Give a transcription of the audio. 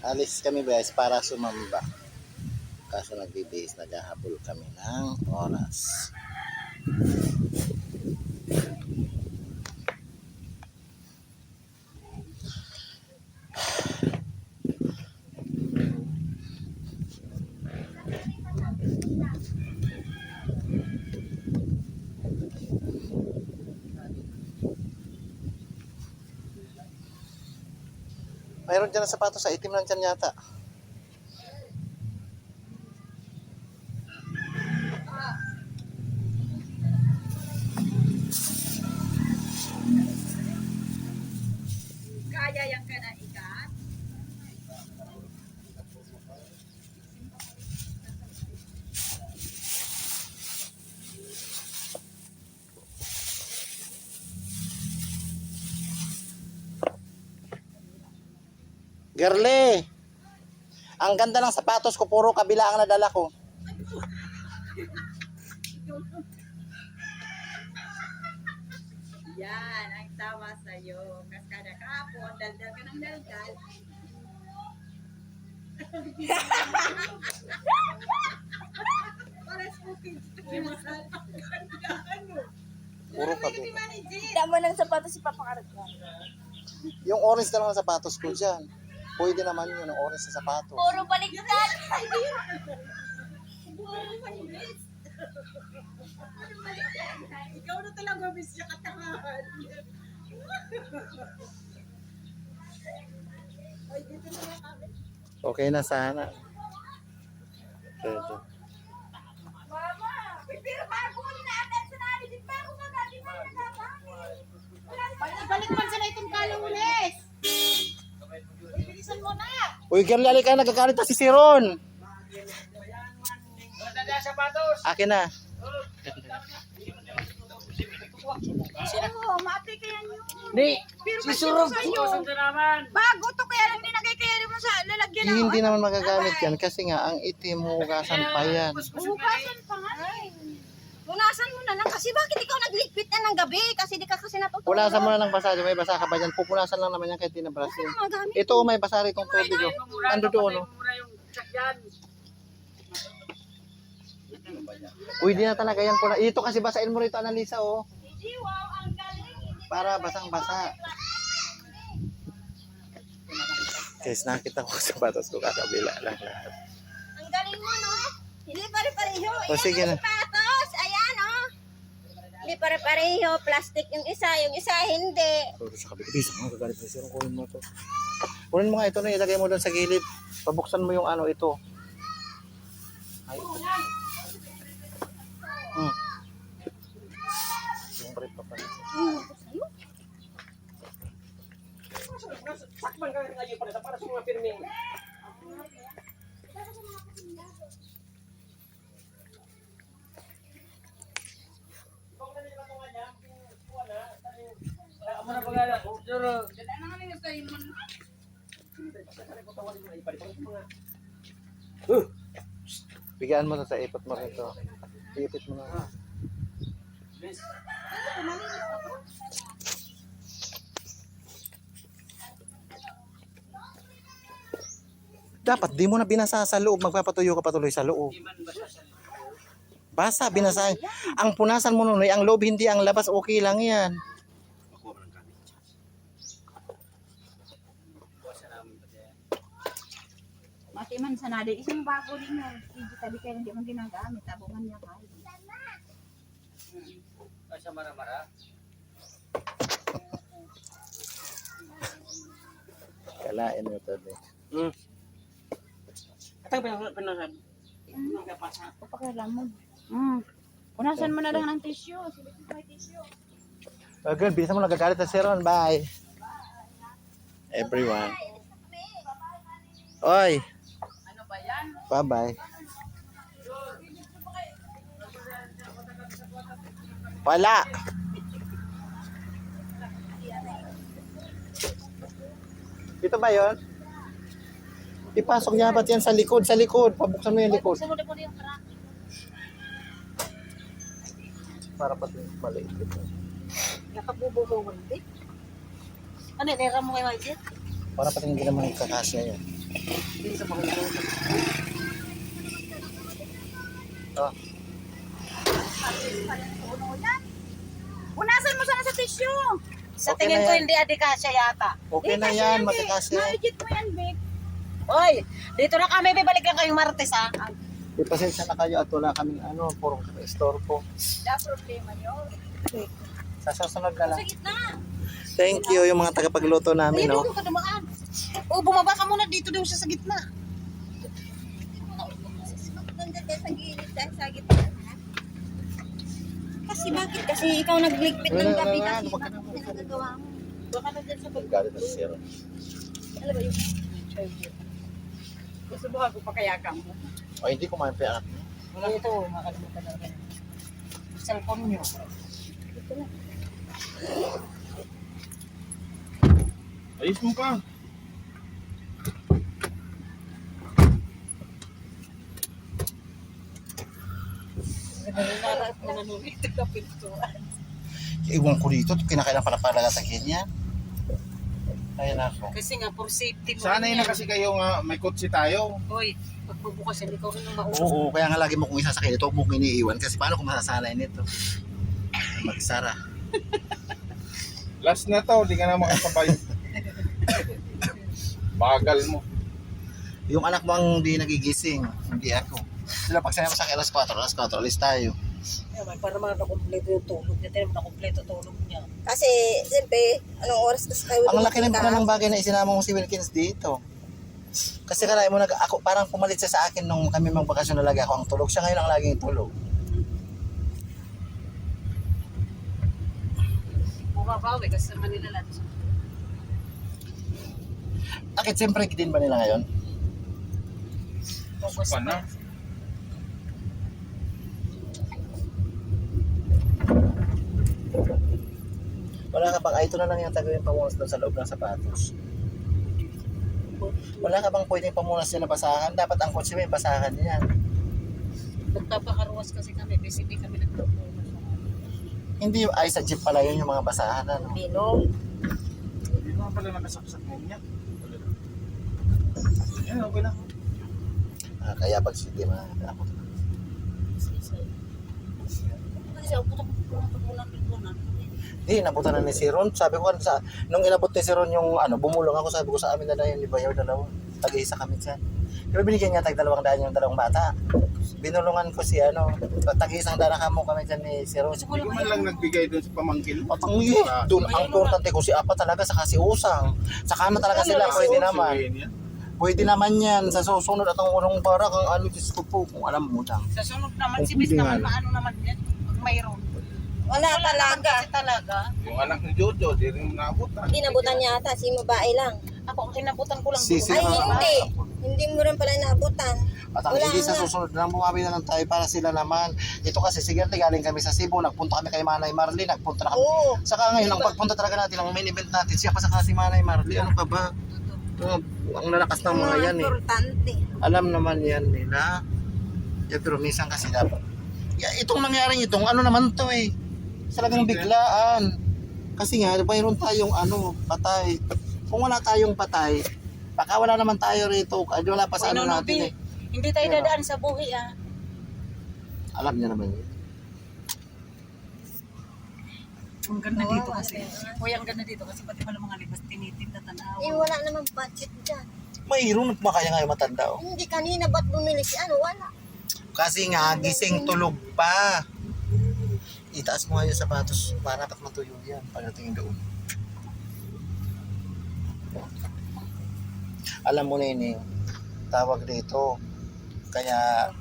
Alis kami guys para sumamba. Kaso nagbibihis, naghahabol kami ng oras. Mayroon dyan na sapatos sa itim lang dyan yata. Kaya yan ka na ikat? Girly! Ang ganda ng sapatos ko, puro kabila ang nadala ko. Yan, ang tama sa'yo. Kaskada kapon, daldal ka ng daldal. Para spooking. Puro kabila. Damo ng sapatos si Papa Karga. Yung orange na lang ang sapatos ko dyan. Pwede naman yun, ang orange na sapatos. Puro baligtad. Ikaw na talaga, miss siya katangahan. Ay, dito na nga kami. Okay na sana. Pwede. Mama, pero bago ko natin sa nalilip pa ako magagaling na balik man sila itong kalulis. Bilisan mo na. Uy, Girly, alika, nagkakalit na si Siron. Akin na. Oo, maapi kaya nyo. Ni, Pero si Surog sa'yo. Bago to kaya lang nilagay kaya mo sa lalagyan ng Hindi naman magagamit yan kasi nga ang itim hugasan pa yan. Hugasan pa nga. Punasan mo na lang kasi bakit ikaw nagligpit na ng gabi kasi di ka kasi natutulog. Punasan mo na ng basa, may basa ka ba dyan? Pupunasan lang naman yan kahit di na brasin. Ano magamit? Ito, may basa rin itong tubig. Oh. Ando doon, no? Uy, di na talaga yan. Ito kasi basain mo rito, Analisa, oh. Wow, ang galing. Para basang-basa. Guys, nakita ko sa sapatos ko kakabila lang lahat. Ang galing mo, no? Hindi pare-pareho. O, sige na. Sapatos. Ayan, oh. Hindi pare-pareho. Plastic yung isa hindi. Pero sa kabila, bisa mga gagalit na sirong kunin mo ito. Kunin mo nga ito na ilagay mo doon sa gilid. Pabuksan mo yung ano ito. Ay. Yung brief pa pala. sakman ka ngayon para sa mga pirming. Amo na pagala, pero Bigyan mo na sa ipot mo rito. Ipit mo na. Dapat di mo na binasa sa loob, magpapatuyo ka patuloy sa loob. Basa, binasa. Ang punasan mo nun ay ang loob, hindi ang labas, okay lang yan. Matiman sa nade. Isang bago din yun. Hindi tabi kayo hindi man ginagamit. Tabungan niya kayo. sa mara-mara. Kalain mo ito. Katang pinasan. Magkapasa. Papakialamon. Punasan mo na lang ng tissue. Silipin mo yung tissue. Okay, bilisan mo, nagagalit na si Ron. Bye. Everyone. Oy. Ano ba yan? Bye-bye. Wala. Ito ba yon? Ipasok niya ba't yan sa likod? Sa likod. Pabuksan mo yung likod. Sumunod mo yung crack. Para pati maliit ito. Nakapububungan din. Ano, nera mo kay Wajit? Para pati hindi naman kakasya yan. Hindi sa mga luto. Oh, Punasan mo sana sa tissue. Sa Okay tingin na ko yan. hindi adikasya yata. okay na yan, matikasya. Malagit mo yan, Vic. Oy, dito na kami, bibalik lang kayong Martes ha. Ipasensya na kayo at wala kaming puro store po. Da problema yun. Sa susunod na lang. Sa gitna. Thank you yung mga tagapagluto namin, Ayun, no? doon ka dumaan. O, bumaba ka muna dito daw siya sa gitna. Nandiyan tayo sa gilid, tayo sa gitna. Kasi bakit? Kasi ikaw nagligpit ng Wala, gabi wala, kasi wag ka bakit na, pinagagawa mo? Baka na dyan sa Galit na si Sir. Ano ba yung gusto mo ako pakayakang mo? O, hindi ko maimpi anak niya. Wala ito, makalimutan na rin. Cellphone nyo. Ayos mo pa. Nananarat mo na nung ito na pintuan. Iwan ko dito, kinakailan pala pala sa ganyan. Ayun ako. Kasi nga, for safety mo. Sanay na kasi kayo nga may kotse tayo. Hoy, pagbubukas yan, ikaw rin ang mauna. Oo, kaya nga lagi mo kung isasakay ito, huwag mo kong iniiwan. Kasi paano kung masasanay nito? Magsara. Last na to, di ka na makasabay. Bagal mo. Yung anak mo ang hindi nagigising, hindi ako. Sila pag sinabi sa akin, alas 4, alis tayo. Ay, para nakumpleto yung tulog niya. Tinan mo, nakumpleto tulog niya. Kasi, siyempre, anong oras kasi kayo Ang laki rin pala ng bagay na isinama mo si Wilkins dito. Kasi kalahin mo, ako, parang pumalit siya sa akin nung kami magbakasyon na lagi ako ang tulog. Siya ngayon ang laging tulog. Bumabawi kasi sa Manila lang. Bakit siyempre din ba nila ngayon? Focus Pa na. Wala ka bang, ito na lang yung tagawin pamunas doon sa loob ng sapatos. Wala ka bang pwedeng pamunas yan na basahan? Dapat ang kotse may basahan yan. Magpapakaruwas kasi kami. Kasi hindi kami nagpapakaruwas. Hindi yung ay sa jeep pala yun yung mga basahan. Ano? Binom. Hindi naman pala nakasaksak mo niya. Yan, okay lang. Kaya pag hindi ako. Kasi ako putok-putok muna. Hindi, nabutan na ni si Ron. Sabi ko, nung inabot ni si Ron yung bumulong ako, sabi ko sa amin na lang yung libayaw dalawa. Tag-isa kami dyan. Pero binigyan niya tag 200 yung dalawang bata. Binulungan ko si tag-isang dana mo kami dyan ni si Ron. Hindi ko man lang nagbigay doon sa pamangkin mo. Patanggi, doon ang importante ko si Apa talaga, saka si Usang. Saka na talaga sila, pwede naman. Pwede naman yan. Sa susunod at ang unang barak, ang Diyos ko po, kung alam mo lang. Sa sunod naman, Kung si Miss pwede naman, nga. maano naman yan. Mayroon. Wala Wala naman talaga. kasi talaga. Yung anak ni Jojo, di rin naabutan. Inabutan niya ata, si babae lang. Ako, ang kinabutan ko lang. Si- doon. Ay, Ah. hindi. Hindi mo rin pala naabutan. At ang Wala hindi sa nga. susunod na bumawi na lang tayo para sila naman. Ito kasi sigurte galing kami sa Cebu, nagpunta kami kay Manay Marley, nagpunta na kami. Oo. Saka ngayon, ang pagpunta talaga natin, ang main event natin, siya pa saka si Manay Marley, ano pa ba? Ang lalakas ng mga yan eh. Importante. Alam naman yan nila. Yeah, pero minsan kasi dapat. Yeah, itong nangyaring itong ano naman to eh. Talagang biglaan. Kasi nga, mayroon tayong patay. Kung wala tayong patay, baka wala naman tayo rito. Wala pa sa Uy, ano no, natin eh. Hindi tayo Diba? dadaan sa buhi ah. Alam niya naman yun. Ang ganda dito kasi. Uy, ang ganda dito kasi pati pala mga libas tinitinda tanaw. Eh, wala namang budget dyan. Mayroon kumakaya nga yung matanda oh. Hindi kanina, ba't bumili si wala. Kasi nga, gising tulog pa. Itaas mo nga yung sapatos para dapat matuyo yan pagdating doon. Alam mo na yun eh, tawag dito. Kaya